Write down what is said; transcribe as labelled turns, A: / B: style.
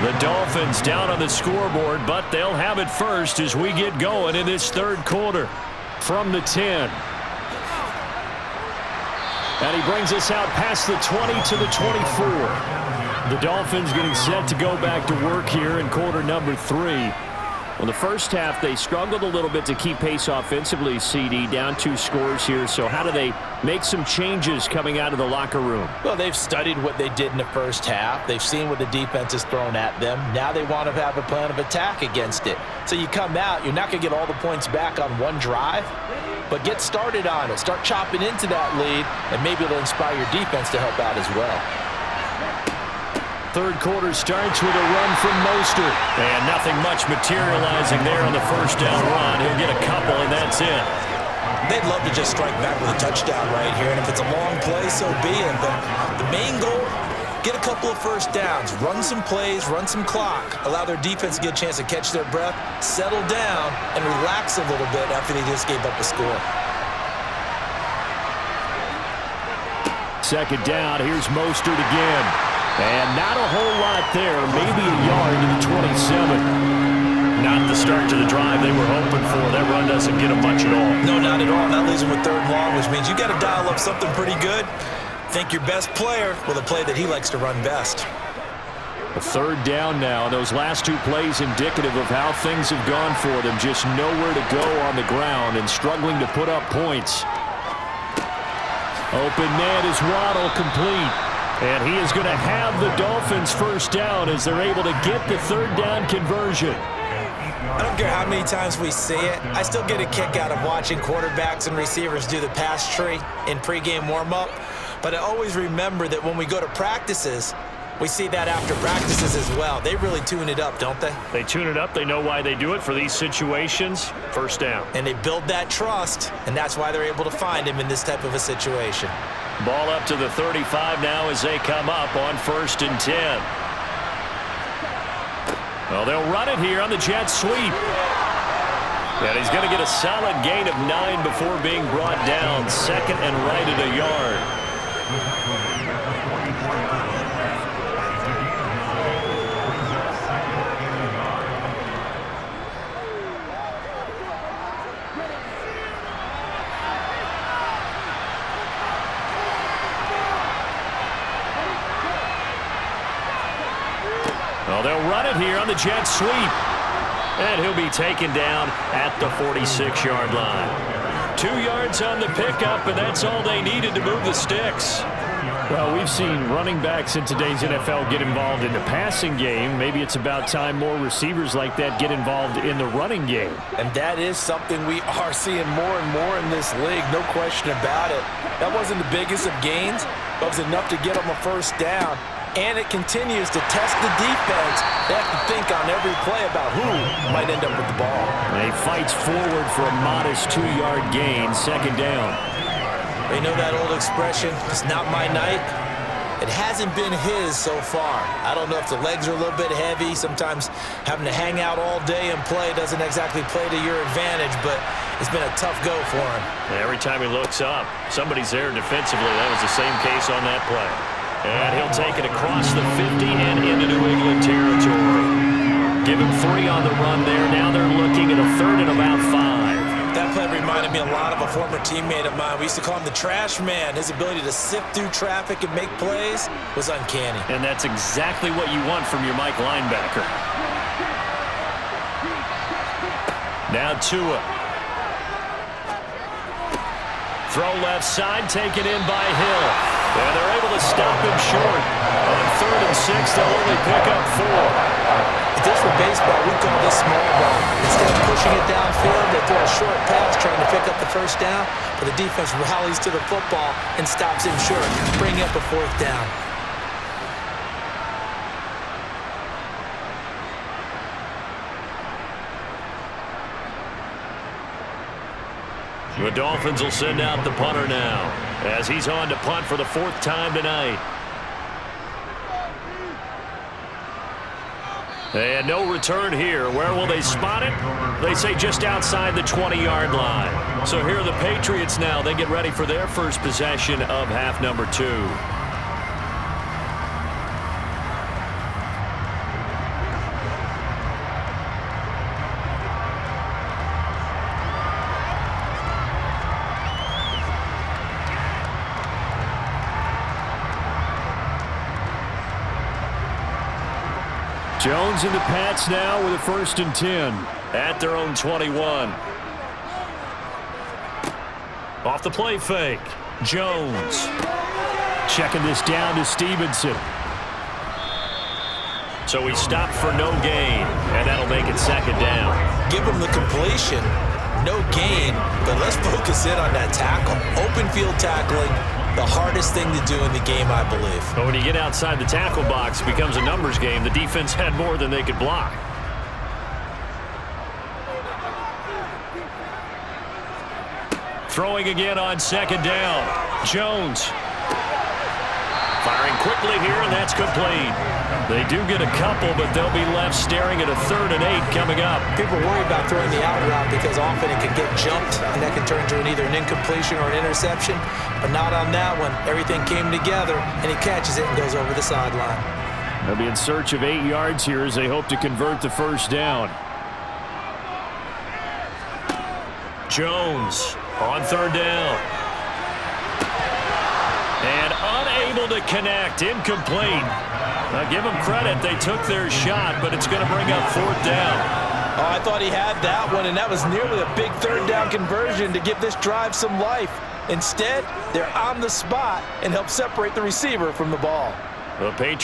A: The Dolphins down on the scoreboard, but they'll have it first as we get going in this third quarter from the 10. And he brings us out past the 20 to the 24. The Dolphins getting set to go back to work here in quarter number 3. Well, the first half, they struggled a little bit to keep pace offensively, CD, down 2 scores here. So how do they make some changes coming out of the locker room?
B: Well, they've studied what they did in the first half. They've seen what the defense has thrown at them. Now they want to have a plan of attack against it. So you come out, you're not going to get all the points back on one drive, but get started on it. Start chopping into that lead, and maybe it'll inspire your defense to help out as well.
A: Third quarter starts with a run from Mostert. And nothing much materializing there on the first down run. He'll get a couple, and that's it.
C: They'd love to just strike back with a touchdown right here, and if it's a long play, so be it. But the main goal, get a couple of first downs, run some plays, run some clock, allow their defense to get a chance to catch their breath, settle down, and relax a little bit after they just gave up a score.
A: Second down, here's Mostert again. And not a whole lot there, maybe a yard to the 27. Not the start to the drive they were hoping for. That run doesn't get them much at all.
C: No, not at all. That leaves them with third and long, which means you got to dial up something pretty good. Think your best player with a play that he likes to run best.
A: A third down now. Those last 2 plays indicative of how things have gone for them. Just nowhere to go on the ground and struggling to put up points. Open man is Waddle, complete. And he is going to have the Dolphins first down as they're able to get the third down conversion.
C: I don't care how many times we see it. I still get a kick out of watching quarterbacks and receivers do the pass tree in pregame warm-up. But I always remember that when we go to practices, we see that after practices as well. They really tune it up, don't they?
A: They tune it up. They know why they do it for these situations. First down.
C: And they build that trust, and that's why they're able to find him in this type of a situation.
A: Ball up to the 35 now as they come up on 1st and 10. Well, they'll run it here on the jet sweep. And he's going to get a solid gain of 9 before being brought down. Second and right at a yard. Well, they'll run it here on the jet sweep. And he'll be taken down at the 46-yard line. 2 yards on the pickup, and that's all they needed to move the sticks. Well, we've seen running backs in today's NFL get involved in the passing game. Maybe it's about time more receivers like that get involved in the running game.
B: And that is something we are seeing more and more in this league, no question about it. That wasn't the biggest of gains, but it was enough to get them a first down. And it continues to test the defense. They have to think on every play about who might end up with the ball.
A: And he fights forward for a modest 2-yard gain, second down.
C: You know that old expression, it's not my night? It hasn't been his so far. I don't know if the legs are a little bit heavy. Sometimes having to hang out all day and play doesn't exactly play to your advantage, but it's been a tough go for him.
A: Every time he looks up, somebody's there defensively. That was the same case on that play. And he'll take it across the 50 and into New England territory. Give him 3 on the run there. Now they're looking at a 3rd and about 5.
C: That play reminded me a lot of a former teammate of mine. We used to call him the trash man. His ability to sift through traffic and make plays was uncanny.
A: And that's exactly what you want from your Mike linebacker. Now Tua. Throw left side, taken in by Hill. And they're able to stop him short. On 3rd and 6, they'll only pick up 4.
C: If this were baseball, we'd call this small ball. Instead of pushing it downfield, they throw a short pass trying to pick up the first down, but the defense rallies to the football and stops him short, bringing up a 4th down.
A: The Dolphins will send out the punter now as he's on to punt for the 4th time tonight. And no return here. Where will they spot it? They say just outside the 20-yard line. So here are the Patriots now. They get ready for their first possession of half number 2. Jones and the Pats now with a 1st and 10. At their own 21. Off the play fake. Jones. Checking this down to Stevenson. So he stopped for no gain, and that'll make it 2nd down.
C: Give him the completion. No gain, but let's focus in on that tackle. Open field tackling, the hardest thing to do in the game, I believe.
A: But when you get outside the tackle box, it becomes a numbers game. The defense had more than they could block. Throwing again on 2nd down. Jones. Firing quickly here, and that's complete. They do get a couple, but they'll be left staring at a 3rd and 8 coming up.
C: People worry about throwing the out route because often it can get jumped, and that can turn into either an incompletion or an interception. But not on that one. Everything came together, and he catches it and goes over the sideline.
A: They'll be in search of 8 yards here as they hope to convert the 1st down. Jones on 3rd down. And unable to connect. Incomplete. Now give them credit. They took their shot, but it's going to bring up 4th down.
B: Oh, I thought he had that one, and that was nearly a big 3rd down conversion to give this drive some life. Instead, they're on the spot and help separate the receiver from the ball.
A: The Patriots